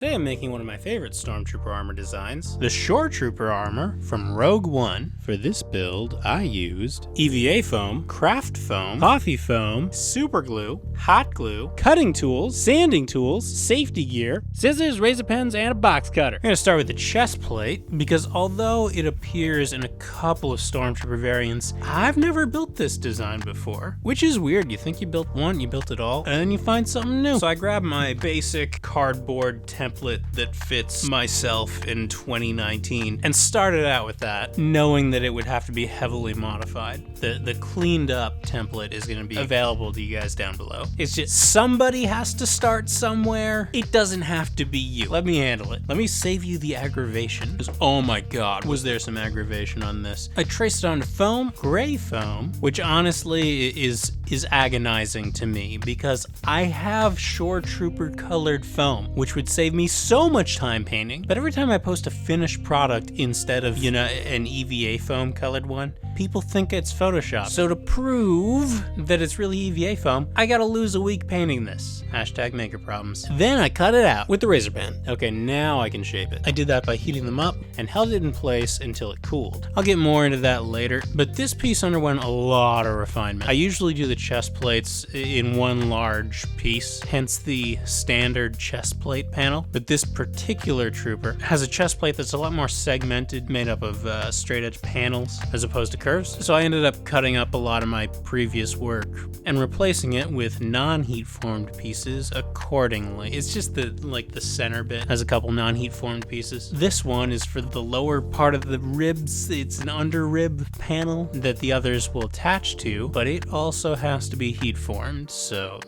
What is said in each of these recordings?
Today I'm making one of my favorite Stormtrooper armor designs, the Shore Trooper armor from Rogue One. For this build, I used EVA foam, craft foam, coffee foam, super glue, hot glue, cutting tools, sanding tools, safety gear, scissors, razor pens, and a box cutter. I'm going to start with the chest plate, because although it appears in a couple of Stormtrooper variants, I've never built this design before, which is weird. You think you built one, you built it all, and then you find something new. So I grabbed my basic cardboard template that fits myself in 2019 and started out with that, knowing that it would have to be heavily modified. The cleaned up template is going to be available to you guys down below. It's just somebody has to start somewhere. It doesn't have to be you. Let me handle it. Let me save you the aggravation. Because oh my god, was there some aggravation on this. I traced it onto foam, gray foam, which honestly is agonizing to me because I have Shore Trooper colored foam, which would save me so much time painting. But every time I post a finished product instead of, an EVA foam colored one, people think it's Photoshop. So to prove that it's really EVA foam, I gotta lose a week painting this. Hashtag maker problems. Then I cut it out with the razor pen. Okay, now I can shape it. I did that by heating them up and held it in place until it cooled. I'll get more into that later, but this piece underwent a lot of refinement. I usually do the chest plates in one large piece, hence the standard chest plate panel. But this particular trooper has a chest plate that's a lot more segmented, made up of straight edge panels as opposed to curves. So I ended up cutting up a lot of my previous work and replacing it with non-heat formed pieces accordingly. It's just the center bit has a couple non-heat formed pieces. This one is for the lower part of the ribs. It's an under rib panel that the others will attach to, but it also has to be heat formed, so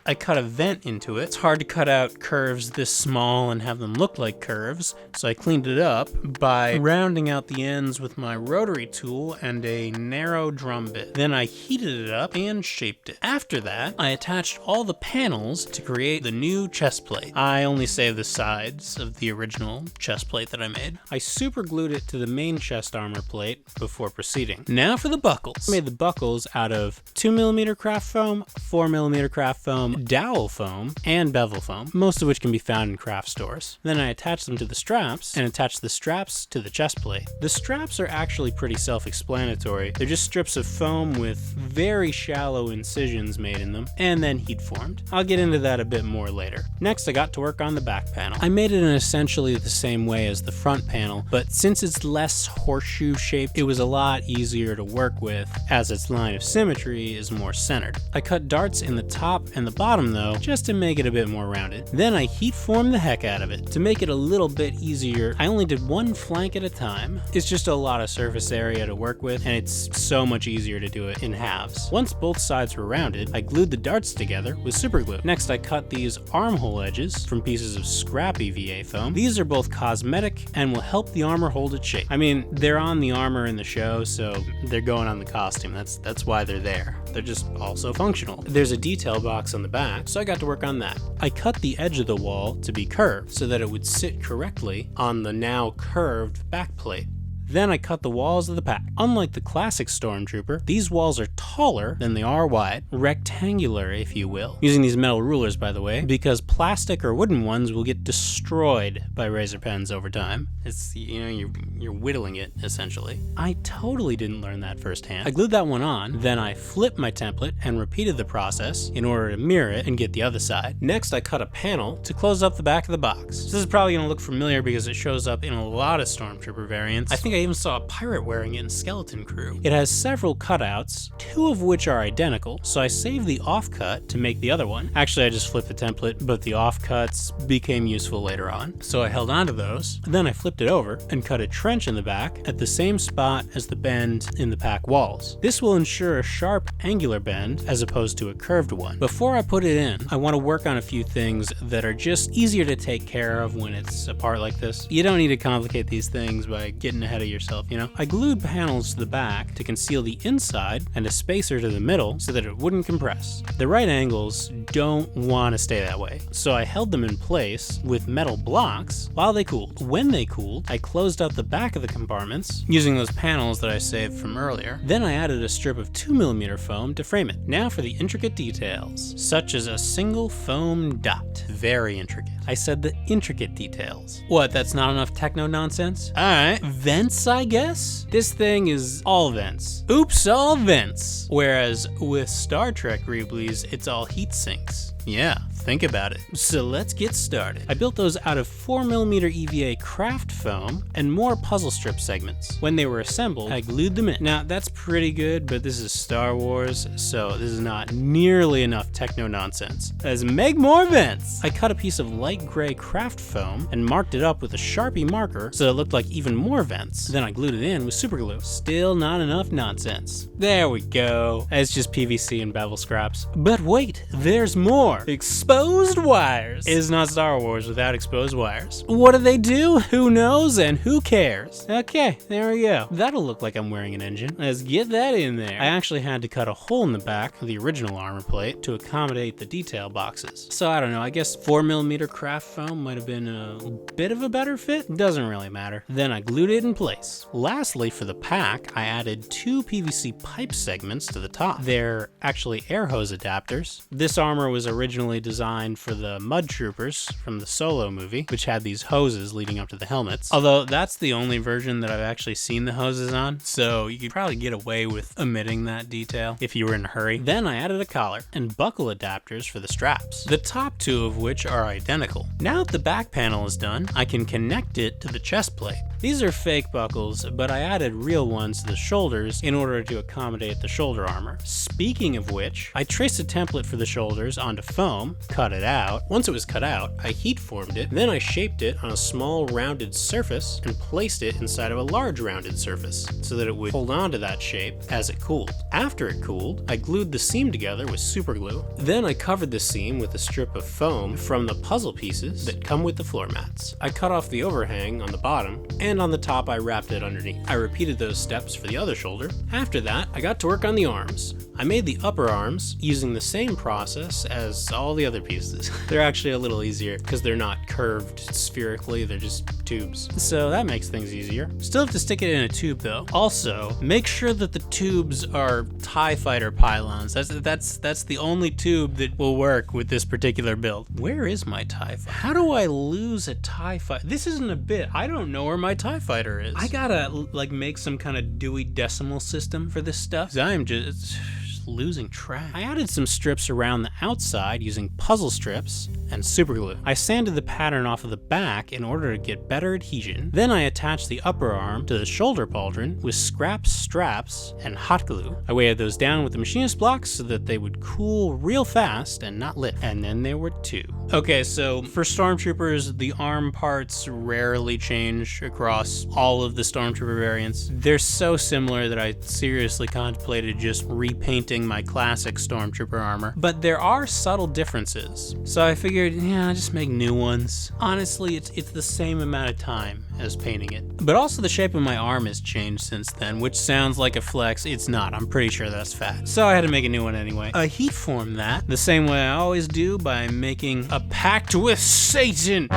I cut a vent into it. It's hard to cut out curves this small and have them look like curves, so I cleaned it up by rounding out the ends with my rotary tool and a narrow drum bit. Then I heated it up and shaped it. After that, I attached all the panels to create the new chest plate. I only saved the sides of the original chest plate that I made. I super glued it to the main chest armor plate before proceeding. Now for the buckles. I made the buckles out of 2mm craft foam, 4mm craft foam, dowel foam, and bevel foam, most of which can be found in craft stores. Then I attached them to the straps and attached the straps to the chest plate. The straps are actually pretty self-explanatory. They're just strips of foam with very shallow incisions made in them and then heat formed. I'll get into that a bit more later. Next, I got to work on the back panel. I made it in essentially the same way as the front panel, but since it's less horseshoe shaped, it was a lot easier to work with as its line of symmetry is more centered. I cut darts in the top and the bottom though, just to make it a bit more rounded. Then I heat formed the heck out of it. To make it a little bit easier, I only did one flank at a time. It's just a lot of surface area to work with, and it's so much easier to do it in halves. Once both sides were rounded, I glued the darts together with super glue. Next, I cut these armhole edges from pieces of scrap EVA foam. These are both cosmetic and will help the armor hold its shape. I mean, they're on the armor in the show, so they're going on the costume. That's why they're there. They're just also functional. There's a detail box on the back, so I got to work on that. I cut the edge of the wall to be curved so that it would sit correctly on the now curved back plate. Then I cut the walls of the pack. Unlike the classic Stormtrooper, these walls are taller than they are wide, rectangular if you will. Using these metal rulers, by the way, because plastic or wooden ones will get destroyed by razor pens over time. It's, you're whittling it essentially. I totally didn't learn that firsthand. I glued that one on, then I flipped my template and repeated the process in order to mirror it and get the other side. Next, I cut a panel to close up the back of the box. This is probably gonna look familiar because it shows up in a lot of Stormtrooper variants. I think I even saw a pirate wearing it in Skeleton Crew. It has several cutouts, two of which are identical, so I saved the offcut to make the other one. Actually, I just flipped the template, but the offcuts became useful later on, so I held on to those. Then I flipped it over and cut a trench in the back at the same spot as the bend in the pack walls. This will ensure a sharp, angular bend as opposed to a curved one. Before I put it in, I want to work on a few things that are just easier to take care of when it's a part like this. You don't need to complicate these things by getting ahead of yourself, I glued panels to the back to conceal the inside and a spacer to the middle so that it wouldn't compress. The right angles don't want to stay that way. So I held them in place with metal blocks while they cooled. When they cooled, I closed out the back of the compartments using those panels that I saved from earlier. Then I added a strip of 2mm foam to frame it. Now for the intricate details, such as a single foam dot. Very intricate. I said the intricate details. What, that's not enough techno nonsense? Alright, vents I guess? This thing is all vents. Oops, all vents. Whereas with Star Trek Greeblies, it's all heat sinks. Yeah, think about it. So let's get started. I built those out of 4mm EVA craft foam and more puzzle strip segments. When they were assembled, I glued them in. Now that's pretty good, but this is Star Wars, so this is not nearly enough techno nonsense. Let's make more vents. I cut a piece of light gray craft foam and marked it up with a Sharpie marker so it looked like even more vents. Then I glued it in with super glue. Still not enough nonsense. There we go. It's just PVC and bevel scraps. But wait, there's more. Exposed wires. It is not Star Wars without exposed wires. What do they do? Who knows and who cares? Okay, there we go. That'll look like I'm wearing an engine. Let's get that in there. I actually had to cut a hole in the back of the original armor plate to accommodate the detail boxes. So I don't know, I guess 4mm craft foam might have been a bit of a better fit. Doesn't really matter. Then I glued it in place. Lastly, for the pack, I added 2 PVC pipe segments to the top. They're actually air hose adapters. This armor was originally designed for the Mud Troopers from the Solo movie, which had these hoses leading up to the helmets. Although that's the only version that I've actually seen the hoses on, so you could probably get away with omitting that detail if you were in a hurry. Then I added a collar and buckle adapters for the straps, the top 2 of which are identical. Now that the back panel is done, I can connect it to the chest plate. These are fake buckles, but I added real ones to the shoulders in order to accommodate the shoulder armor. Speaking of which, I traced a template for the shoulders onto foam, cut it out. Once it was cut out, I heat formed it, then I shaped it on a small rounded surface and placed it inside of a large rounded surface so that it would hold on to that shape as it cooled. After it cooled, I glued the seam together with super glue. Then I covered the seam with a strip of foam from the puzzle pieces that come with the floor mats. I cut off the overhang on the bottom, and on the top I wrapped it underneath. I repeated those steps for the other shoulder. After that, I got to work on the arms. I made the upper arms using the same process as all the other pieces. They're actually a little easier because they're not curved spherically, they're just tubes. So that makes things easier. Still have to stick it in a tube though. Also, make sure that the tubes are TIE Fighter pylons. That's the only tube that will work with this particular build. Where is my TIE Fighter? How do I lose a TIE Fighter? This isn't a bit. I don't know where my TIE Fighter is. I gotta like make some kind of Dewey Decimal System for this stuff. 'Cause I'm just losing track. I added some strips around the outside using puzzle strips and super glue. I sanded the pattern off of the back in order to get better adhesion. Then I attached the upper arm to the shoulder pauldron with scrap straps and hot glue. I weighted those down with the machinist blocks so that they would cool real fast and not lift. And then there were 2. Okay, so for Stormtroopers, the arm parts rarely change across all of the Stormtrooper variants. They're so similar that I seriously contemplated just repainting my classic Stormtrooper armor, but there are subtle differences. So I figured, yeah, just make new ones. Honestly, it's the same amount of time as painting it. But also the shape of my arm has changed since then, which sounds like a flex. It's not. I'm pretty sure that's fat. So I had to make a new one anyway. I heat formed that the same way I always do by making a pact with Satan.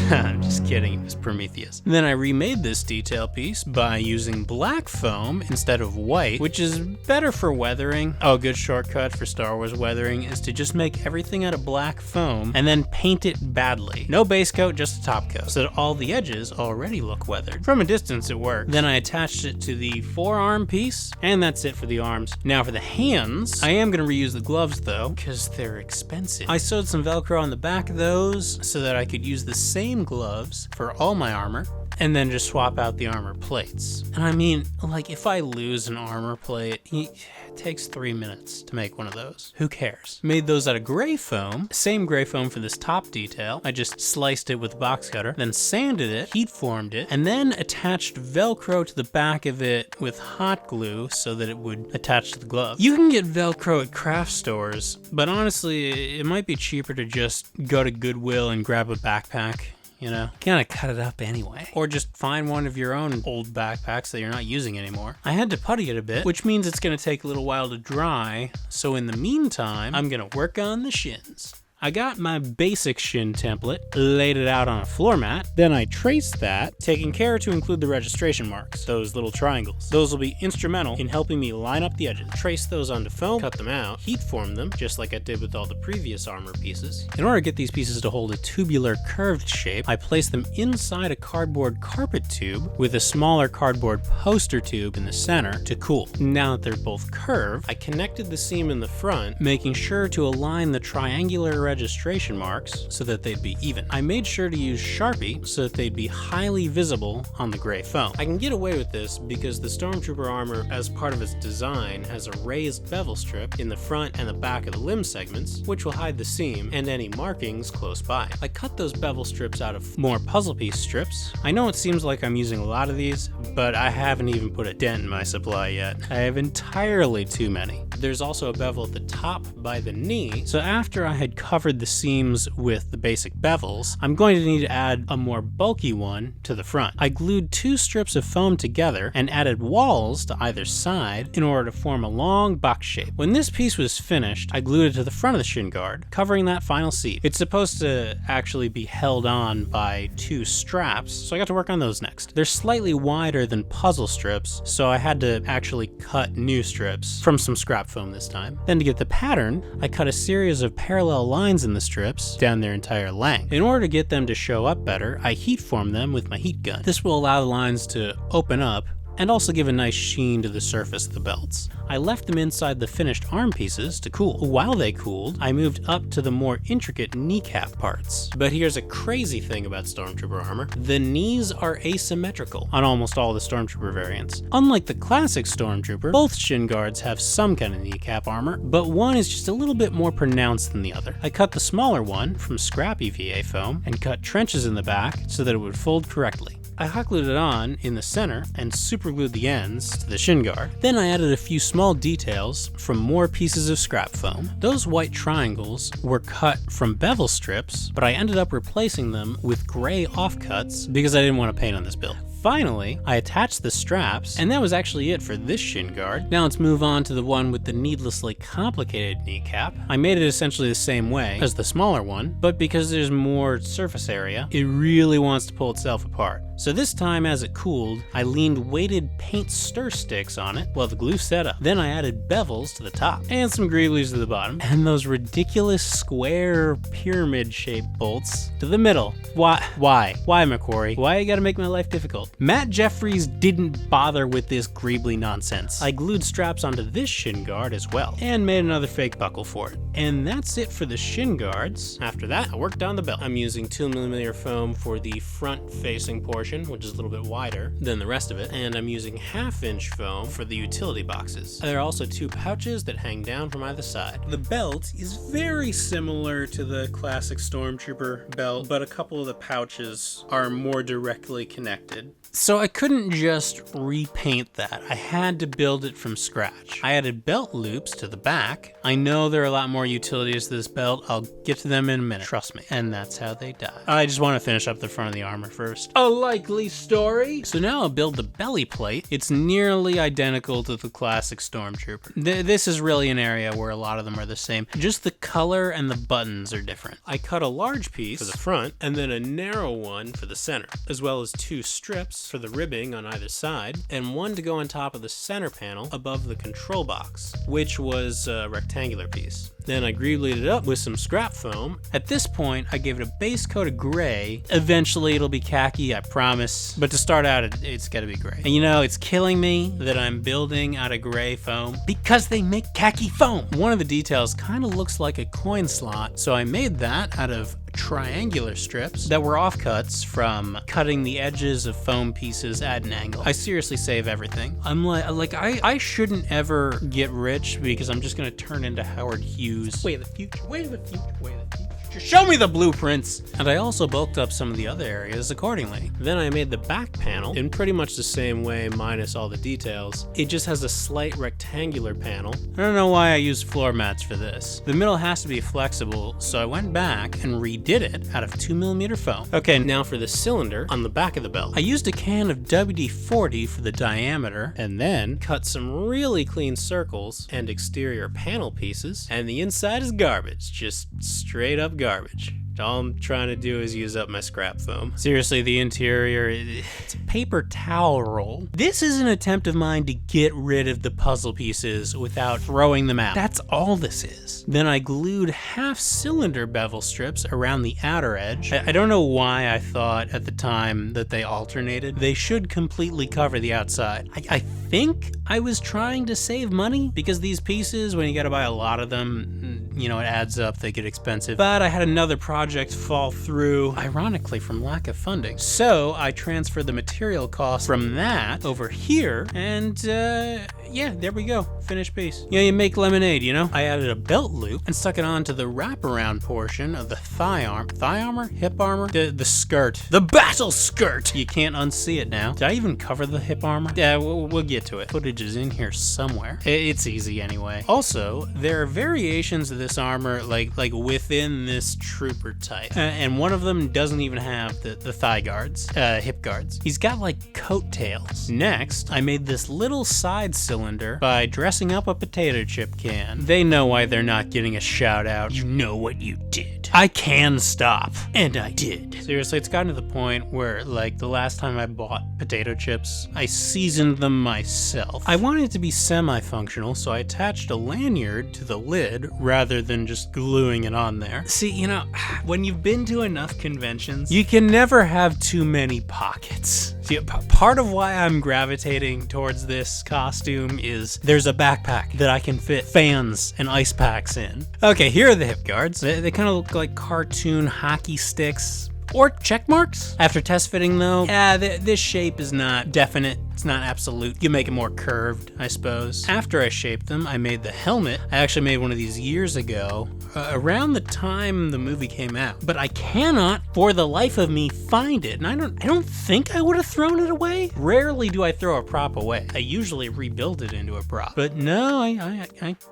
I'm just kidding, it was Prometheus. Then I remade this detail piece by using black foam instead of white, which is better for weathering. Oh, a good shortcut for Star Wars weathering is to just make everything out of black foam and then paint it badly. No base coat, just a top coat, so that all the edges already look weathered. From a distance it worked. Then I attached it to the forearm piece, and that's it for the arms. Now for the hands, I am going to reuse the gloves though, because they're expensive. I sewed some Velcro on the back of those so that I could use the same gloves for all my armor, and then just swap out the armor plates. And I mean, like, if I lose an armor plate, it takes 3 minutes to make one of those. Who cares? Made those out of gray foam, same gray foam for this top detail. I just sliced it with a box cutter, then sanded it, heat formed it, and then attached Velcro to the back of it with hot glue so that it would attach to the glove. You can get Velcro at craft stores, but honestly, it might be cheaper to just go to Goodwill and grab a backpack. you know? Kinda cut it up anyway. Or just find one of your own old backpacks that you're not using anymore. I had to putty it a bit, which means it's gonna take a little while to dry, so in the meantime, I'm gonna work on the shins. I got my basic Shin template, laid it out on a floor mat, then I traced that, taking care to include the registration marks, those little triangles. Those will be instrumental in helping me line up the edges. Trace those onto foam, cut them out, heat form them, just like I did with all the previous armor pieces. In order to get these pieces to hold a tubular curved shape, I placed them inside a cardboard carpet tube with a smaller cardboard poster tube in the center to cool. Now that they're both curved, I connected the seam in the front, making sure to align the triangular registration marks so that they'd be even. I made sure to use Sharpie so that they'd be highly visible on the gray foam. I can get away with this because the Stormtrooper armor, as part of its design, has a raised bevel strip in the front and the back of the limb segments, which will hide the seam and any markings close by. I cut those bevel strips out of more puzzle piece strips. I know it seems like I'm using a lot of these, but I haven't even put a dent in my supply yet. I have entirely too many. There's also a bevel at the top by the knee, so after I had covered the seams with the basic bevels, I'm going to need to add a more bulky one to the front. I glued 2 strips of foam together and added walls to either side in order to form a long box shape. When this piece was finished, I glued it to the front of the shin guard, covering that final seat. It's supposed to actually be held on by 2 straps, so I got to work on those next. They're slightly wider than puzzle strips, so I had to actually cut new strips from some scrap foam this time. Then to get the pattern, I cut a series of parallel lines in the strips down their entire length. In order to get them to show up better, I heat form them with my heat gun. This will allow the lines to open up and also give a nice sheen to the surface of the belts. I left them inside the finished arm pieces to cool. While they cooled, I moved up to the more intricate kneecap parts. But here's a crazy thing about Stormtrooper armor. The knees are asymmetrical on almost all the Stormtrooper variants. Unlike the classic Stormtrooper, both shin guards have some kind of kneecap armor, but one is just a little bit more pronounced than the other. I cut the smaller one from scrap EVA foam and cut trenches in the back so that it would fold correctly. I hot glued it on in the center and super glued the ends to the shin guard. Then I added a few small details from more pieces of scrap foam. Those white triangles were cut from bevel strips, but I ended up replacing them with gray offcuts because I didn't want to paint on this build. Finally, I attached the straps, and that was actually it for this shin guard. Now let's move on to the one with the needlessly complicated kneecap. I made it essentially the same way as the smaller one, but because there's more surface area, it really wants to pull itself apart. So this time, as it cooled, I leaned weighted paint stir sticks on it while the glue set up. Then I added bevels to the top and some greablies to the bottom, and those ridiculous square pyramid-shaped bolts to the middle. Why, McQuarrie? Why you gotta make my life difficult? Matt Jeffries didn't bother with this greebly nonsense. I glued straps onto this shin guard as well, and made another fake buckle for it. And that's it for the shin guards. After that, I worked on the belt. I'm using 2mm foam for the front-facing portion, which is a little bit wider than the rest of it, and I'm using 1/2" foam for the utility boxes. There are also 2 pouches that hang down from either side. The belt is very similar to the classic Stormtrooper belt, but a couple of the pouches are more directly connected. So I couldn't just repaint that. I had to build it from scratch. I added belt loops to the back. I know there are a lot more utilities to this belt. I'll get to them in a minute, trust me. And that's how they die. I just want to finish up the front of the armor first. A likely story. So now I'll build the belly plate. It's nearly identical to the classic Stormtrooper. This is really an area where a lot of them are the same. Just the color and the buttons are different. I cut a large piece for the front and then a narrow one for the center, as well as 2 strips for the ribbing on either side, and one to go on top of the center panel above the control box, which was a rectangular piece. Then I greeblyed it up with some scrap foam. At this point, I gave it a base coat of gray. Eventually it'll be khaki, I promise. But to start out, it's gotta be gray. And you know, it's killing me that I'm building out of gray foam because they make khaki foam. One of the details kind of looks like a coin slot, so I made that out of triangular strips that were offcuts from cutting the edges of foam pieces at an angle. I seriously save everything. I'm like I shouldn't ever get rich because I'm just gonna turn into Howard Hughes. Way of the future, way of the future, way of the future. Show me the blueprints! And I also bulked up some of the other areas accordingly. Then I made the back panel in pretty much the same way, minus all the details. It just has a slight rectangular panel. I don't know why I used floor mats for this. The middle has to be flexible, so I went back and redid it out of 2mm foam. Okay, now for the cylinder on the back of the belt. I used a can of WD-40 for the diameter, and then cut some really clean circles and exterior panel pieces, and the inside is garbage, just straight up garbage. All I'm trying to do is use up my scrap foam. Seriously, the interior, it's a paper towel roll. This is an attempt of mine to get rid of the puzzle pieces without throwing them out. That's all this is. Then I glued half-cylinder bevel strips around the outer edge. I don't know why I thought at the time that they alternated. They should completely cover the outside. I think I was trying to save money because these pieces, when you gotta buy a lot of them, you know, it adds up, they get expensive. But I had another project fall through, ironically from lack of funding. So I transferred the material cost from that over here, and yeah, there we go, finished piece. Yeah, you make lemonade, you know? I added a belt loop and stuck it onto the wraparound portion of the thigh armor, hip armor, the skirt, the battle skirt. You can't unsee it now. Did I even cover the hip armor? Yeah, we'll get to it. Footage is in here somewhere. It's easy anyway. Also, there are variations of this armor like within this trooper type, and one of them doesn't even have the thigh guards, hip guards. He's got like coattails. Next, I made this little side cylinder by dressing up a potato chip can. They know why they're not getting a shout out. You know what you did. I can stop, and I did. Seriously, it's gotten to the point where, like, the last time I bought potato chips, I seasoned them myself. I wanted it to be semi-functional, so I attached a lanyard to the lid rather than just gluing it on there. See, you know, when you've been to enough conventions, you can never have too many pockets. See, part of why I'm gravitating towards this costume is there's a backpack that I can fit fans and ice packs in. Okay, here are the hip guards. They kind of look like cartoon hockey sticks. Or check marks. After test fitting though, this shape is not definite. It's not absolute. You make it more curved, I suppose. After I shaped them, I made the helmet. I actually made one of these years ago, around the time the movie came out. But I cannot, for the life of me, find it. And I don't think I would have thrown it away. Rarely do I throw a prop away. I usually rebuild it into a prop. But no, I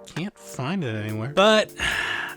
can't find it anywhere. But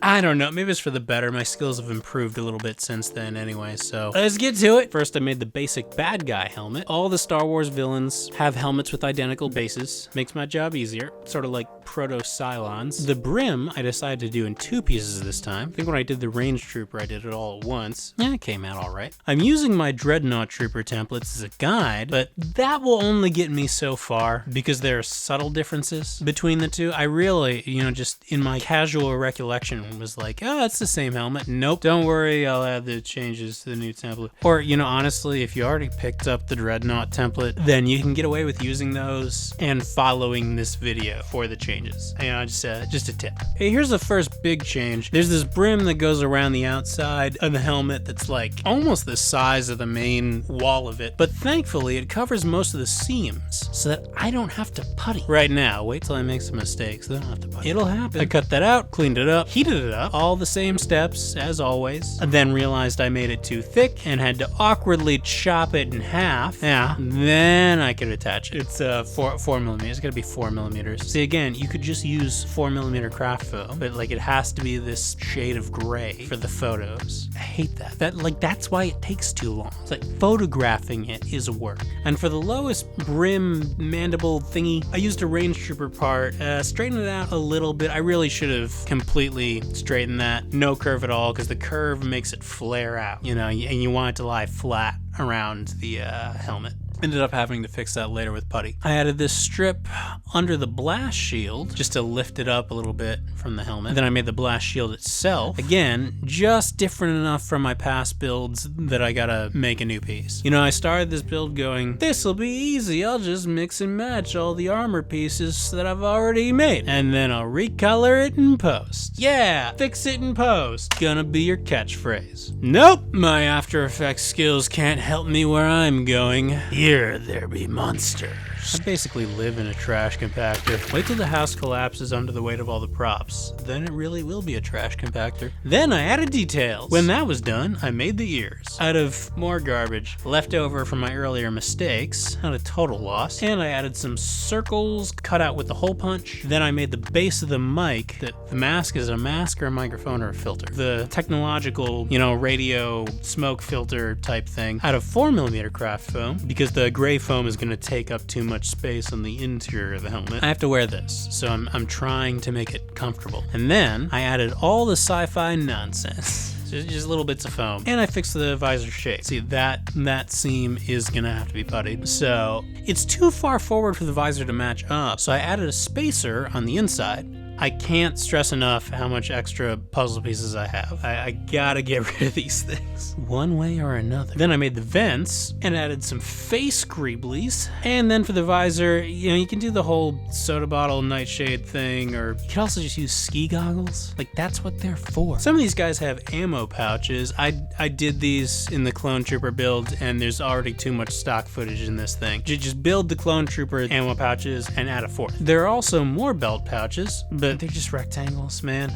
I don't know, maybe it's for the better. My skills have improved a little bit since then anyway, so let's get to it. First, I made the basic bad guy helmet. All the Star Wars villains have helmets with identical bases. Makes my job easier, sort of like proto-Cylons. The brim, I decided to do in 2 pieces this time. I think when I did the Range Trooper, I did it all at once. Yeah, it came out all right. I'm using my Dreadnought Trooper templates as a guide, but that will only get me so far because there are subtle differences between the two. I really, you know, just in my casual recollection was like, oh, it's the same helmet. Nope, don't worry, I'll add the changes to the new template. Or, you know, honestly, if you already picked up the Dreadnought template, then you can get away with using those and following this video for the changes. You know, just a tip. Hey, here's the first big change. There's this brim that goes around the outside of the helmet that's like almost the size of the main wall of it, but thankfully it covers most of the seams so that I don't have to putty. Right now, wait till I make some mistakes, then I'll have to putty. It'll happen. I cut that out, cleaned it up, heated it up, all the same steps as always, and then realized I made it too thick and had to awkwardly chop it in half. Yeah, then I could attach it. It's 4mm. It's gotta be 4mm. See, again, you could just use 4mm craft foam, but like it has to be this shade of gray for the photos. I hate that. That's why it takes too long. It's like photographing it is work. And for the lowest brim mandible thingy, I used a Range Trooper part, straightened it out a little bit. I really should have completely straightened that. No curve at all, because the curve makes it flare out, you know, and you want it to lie flat around the helmet. Ended up having to fix that later with putty. I added this strip under the blast shield just to lift it up a little bit from the helmet. Then I made the blast shield itself. Again, just different enough from my past builds that I gotta make a new piece. You know, I started this build going, this'll be easy. I'll just mix and match all the armor pieces that I've already made, and then I'll recolor it in post. Yeah, fix it in post. Gonna be your catchphrase. Nope, my After Effects skills can't help me where I'm going. Here there be monsters. I basically live in a trash compactor. Wait till the house collapses under the weight of all the props. Then it really will be a trash compactor. Then I added details. When that was done, I made the ears out of more garbage left over from my earlier mistakes, not a total loss. And I added some circles cut out with the hole punch. Then I made the base of the mic that the mask is a mask or a microphone or a filter. The technological, radio smoke filter type thing out of 4mm craft foam, because the gray foam is going to take up too much space on the interior of the helmet. I have to wear this, so I'm trying to make it comfortable. And then I added all the sci-fi nonsense. Just little bits of foam. And I fixed the visor shape. See, that seam is gonna have to be puttied. So it's too far forward for the visor to match up. So I added a spacer on the inside. I can't stress enough how much extra puzzle pieces I have. I gotta get rid of these things one way or another. Then I made the vents and added some face greeblies. And then for the visor, you can do the whole soda bottle nightshade thing, or you can also just use ski goggles. Like, that's what they're for. Some of these guys have ammo pouches. I did these in the Clone Trooper build, and there's already too much stock footage in this thing. Just build the Clone Trooper ammo pouches and add a fourth. There are also more belt pouches, but they're just rectangles, man.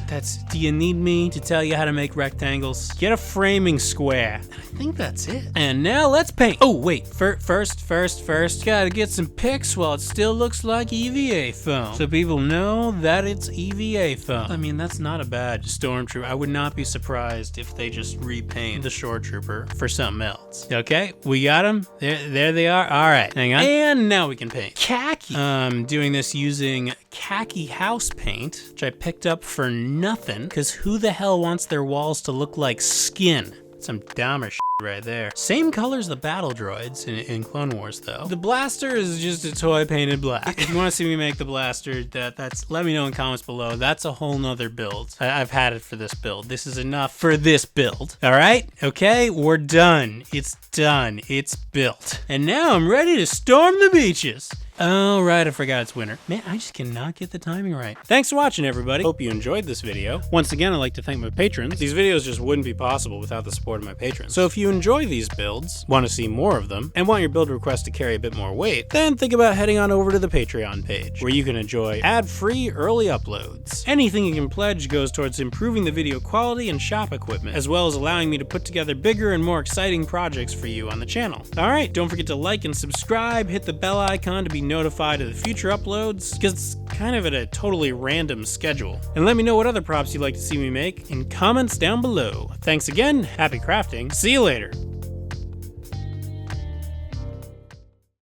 Do you need me to tell you how to make rectangles? Get a framing square. And I think that's it. And now let's paint. Oh, wait, first, gotta get some pics while it still looks like EVA foam, so people know that it's EVA foam. I mean, that's not a bad stormtrooper. I would not be surprised if they just repaint the shore trooper for something else. Okay, we got them. There they are. All right, hang on. And now we can paint. Khaki. Doing this using khaki house paint, which I picked up for nothing, because who the hell wants their walls to look like skin? Some dumber shit right there. Same color as the battle droids in Clone Wars, though. The blaster is just a toy painted black. If you want to see me make the blaster, let me know in comments below. That's a whole nother build. I've had it for this build. This is enough for this build. All right? Okay, we're done. It's done. It's built. And now I'm ready to storm the beaches. Oh, right, I forgot it's winter. Man, I just cannot get the timing right. Thanks for watching, everybody. Hope you enjoyed this video. Once again, I'd like to thank my patrons. These videos just wouldn't be possible without the support of my patrons. So if you enjoy these builds, want to see more of them, and want your build request to carry a bit more weight, then think about heading on over to the Patreon page, where you can enjoy ad-free early uploads. Anything you can pledge goes towards improving the video quality and shop equipment, as well as allowing me to put together bigger and more exciting projects for you on the channel. Alright, don't forget to like and subscribe, hit the bell icon to be notified of the future uploads, because it's kind of at a totally random schedule. And let me know what other props you'd like to see me make in comments down below. Thanks again, happy crafting, see you later!